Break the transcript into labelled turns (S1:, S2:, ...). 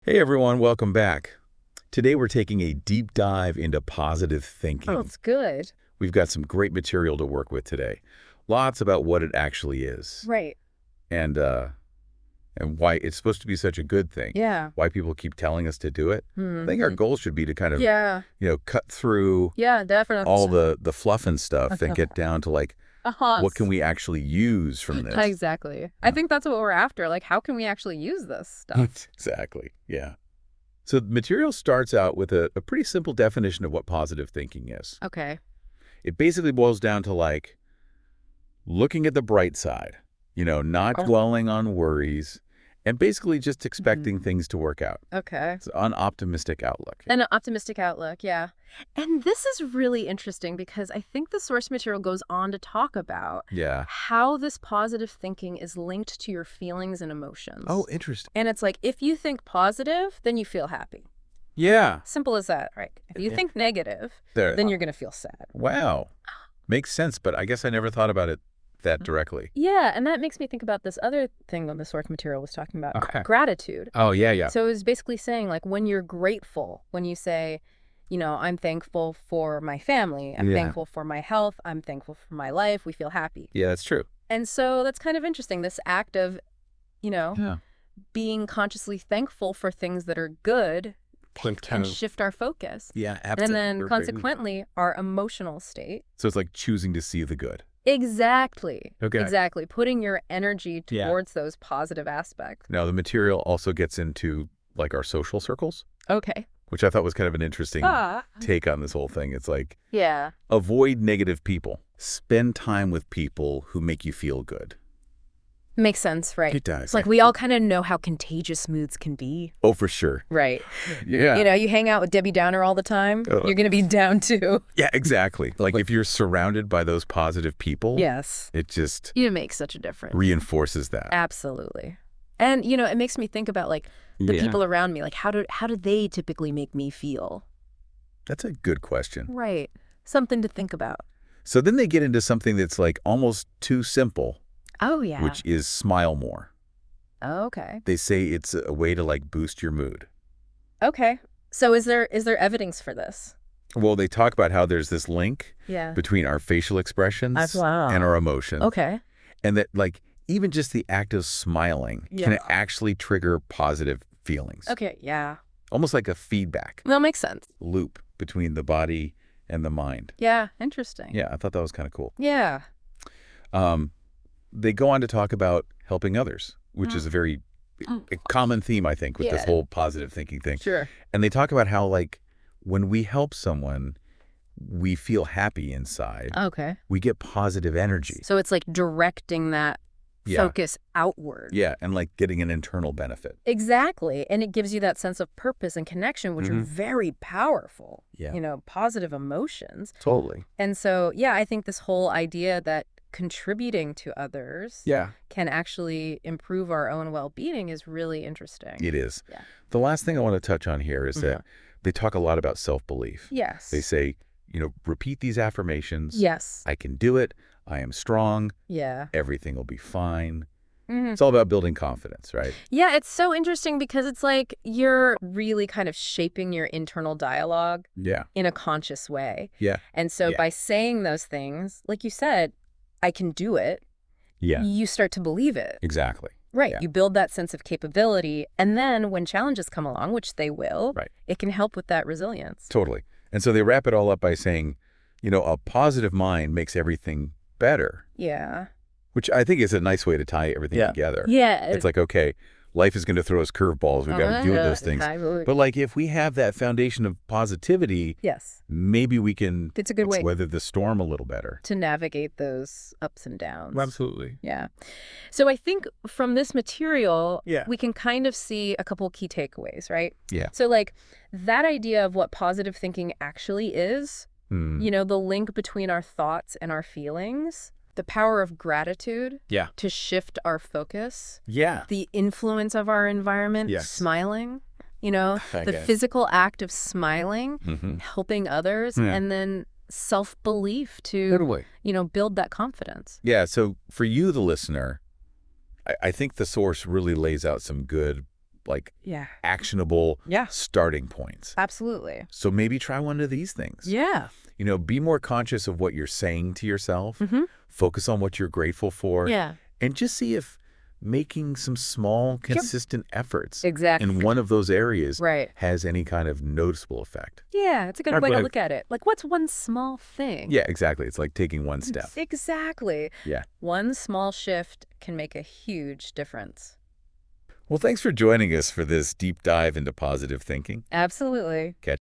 S1: Hey everyone, welcome back. Today we're taking a deep dive into positive thinking.
S2: Oh, it's good.
S1: We've got some great material to work with today. Lots about what it actually is
S2: Right.
S1: and uh and why it's supposed to be such a good thing.
S2: Yeah.
S1: Why people keep telling us to do it. I think our
S2: Hmm.
S1: goal should be to kind of,
S2: Yeah.
S1: cut through
S2: Yeah,
S1: all
S2: definitely.
S1: the fluff and stuff and
S2: Okay.
S1: get down to like
S2: Uh-huh.
S1: what can we actually use from this?
S2: Exactly. I
S1: Yeah.
S2: think that's what we're after. Like, how can we actually use this stuff?
S1: Exactly. Yeah. So the material starts out with a pretty simple definition of what positive thinking is.
S2: Okay.
S1: It basically boils down to like looking at the bright side, not
S2: Oh.
S1: dwelling on worries and basically just
S2: Mhm.
S1: expecting things to work out.
S2: Okay.
S1: It's an optimistic outlook.
S2: An optimistic outlook, yeah. And this is really interesting because I think the source material goes on to talk about
S1: Yeah.
S2: how this positive thinking is linked to your feelings and emotions.
S1: Oh, interesting.
S2: And it's like, if you think positive, then you feel happy.
S1: Yeah.
S2: Simple as that, right? If you
S1: Yeah.
S2: think negative,
S1: There.
S2: then you're going to feel sad.
S1: Wow. Makes sense, but I guess I never thought about it that directly.
S2: Yeah, and that makes me think about this other thing that the source material was talking about,
S1: Okay.
S2: gratitude.
S1: Oh, yeah, yeah.
S2: So it was basically saying, like, when you're grateful, when you say, I'm thankful for my family, I'm
S1: Yeah.
S2: thankful for my health, I'm thankful for my life, we feel happy.
S1: Yeah, that's true.
S2: And so that's kind of interesting, this act of,
S1: Yeah.
S2: being consciously thankful for things that are good
S3: Clint
S2: can
S3: kind of
S2: shift our focus.
S1: Yeah,
S2: And
S1: absolutely.
S2: then consequently, our emotional state.
S1: So it's like choosing to see the good.
S2: Exactly.
S1: Okay.
S2: Exactly. Putting your energy
S1: Yeah.
S2: towards those positive aspects.
S1: Now, the material also gets into like our social circles,
S2: Okay.
S1: which I thought was kind of an interesting take on this whole thing. It's like
S2: Yeah.
S1: avoid negative people. Spend time with people who make you feel good.
S2: Makes sense, right?
S1: It does.
S2: It's like we all kind of know how contagious moods can be.
S1: Oh, for sure.
S2: Right.
S1: Yeah.
S2: You hang out with Debbie Downer all the time, you're going to be down too.
S1: Yeah, exactly. Like if you're surrounded by those positive people,
S2: Yes.
S1: it just
S2: You make such a difference.
S1: reinforces that.
S2: Absolutely. And, it makes me think about like the people around me, like how do they typically make me feel?
S1: That's a good question.
S2: Right. Something to think about.
S1: So then they get into something that's like almost too simple,
S2: Oh, yeah.
S1: which is smile more.
S2: Okay.
S1: They say it's a way to like boost your mood.
S2: Okay. So is there evidence for this?
S1: Well, they talk about how there's this link
S2: Yeah.
S1: between our facial expressions
S2: Wow.
S1: and our emotions.
S2: Okay.
S1: And that like even just the act of smiling can
S2: Yeah.
S1: actually trigger positive feelings.
S2: Okay. Yeah.
S1: Almost like a feedback
S2: That makes sense.
S1: loop between the body and the mind.
S2: Yeah. Interesting.
S1: Yeah, I thought that was kind of cool.
S2: Yeah.
S1: They go on to talk about helping others, which is a very a common theme, I think, with this
S2: Yeah.
S1: whole positive thinking thing.
S2: Sure.
S1: And they talk about how like when we help someone, we feel happy inside.
S2: Okay.
S1: We get positive energy.
S2: So it's like directing that
S1: Yeah.
S2: focus outward.
S1: Yeah, and like getting an internal benefit.
S2: Exactly. And it gives you that sense of purpose and connection, which are
S1: Mhm.
S2: very powerful,
S1: Yeah.
S2: positive emotions.
S1: Totally.
S2: And so, yeah, I think this whole idea that contributing to others
S1: Yeah.
S2: can actually improve our own well-being is really interesting.
S1: It is.
S2: Yeah.
S1: The last thing I want to touch on here is that they talk a lot about self-belief.
S2: Yes.
S1: They say, repeat these affirmations.
S2: Yes.
S1: I can do it. I am strong.
S2: Yeah.
S1: Everything will be fine.
S2: Mhm.
S1: It's all about building confidence, right?
S2: Yeah, it's so interesting because it's like you're really kind of shaping your internal dialogue
S1: Yeah.
S2: in a conscious way.
S1: Yeah.
S2: And so
S1: Yeah.
S2: by saying those things, like you said, I can do it,
S1: Yeah.
S2: you start to believe it.
S1: Exactly.
S2: Right.
S1: Yeah.
S2: You build that sense of capability. And then when challenges come along, which they will,
S1: Right.
S2: it can help with that resilience.
S1: Totally. And so they wrap it all up by saying, a positive mind makes everything better,
S2: Yeah.
S1: which I think is a nice way to tie everything together.
S2: Yeah.
S1: It's like, okay, life is going to throw us curveballs. We've got to deal with those things. But like if we have that foundation of positivity,
S2: Yes.
S1: maybe we can
S2: It's a good way
S1: weather the storm a little better.
S2: to navigate those ups and downs.
S3: Absolutely.
S2: Yeah. So I think from this material,
S3: Yeah.
S2: we can kind of see a couple key takeaways, right?
S1: Yeah.
S2: So like that idea of what positive thinking actually is,
S1: Hmm.
S2: the link between our thoughts and our feelings, the power of gratitude
S3: Yeah.
S2: to shift our focus,
S3: Yeah.
S2: the influence of our environment,
S3: Yes.
S2: smiling,
S3: I
S2: the
S3: guess.
S2: physical act of smiling,
S1: Mhm.
S2: helping others,
S1: Yeah.
S2: and then self-belief to,
S3: Totally.
S2: build that confidence.
S1: Yeah. So for you, the listener, I think the source really lays out some good like
S2: Yeah.
S1: actionable
S2: Yeah.
S1: starting points.
S2: Absolutely.
S1: So maybe try one of these things.
S2: Yeah.
S1: Be more conscious of what you're saying to yourself.
S2: Mm-hmm.
S1: Focus on what you're grateful for.
S2: Yeah.
S1: And just see if making some small, consistent efforts
S2: Exactly.
S1: in one of those areas
S2: Right.
S1: has any kind of noticeable effect.
S2: Yeah, it's a good way to look at it. Like, what's one small thing?
S1: Yeah, exactly. It's like taking one step.
S2: Exactly.
S1: Yeah.
S2: One small shift can make a huge difference.
S1: Well, thanks for joining us for this deep dive into positive thinking.
S2: Absolutely.
S1: Catch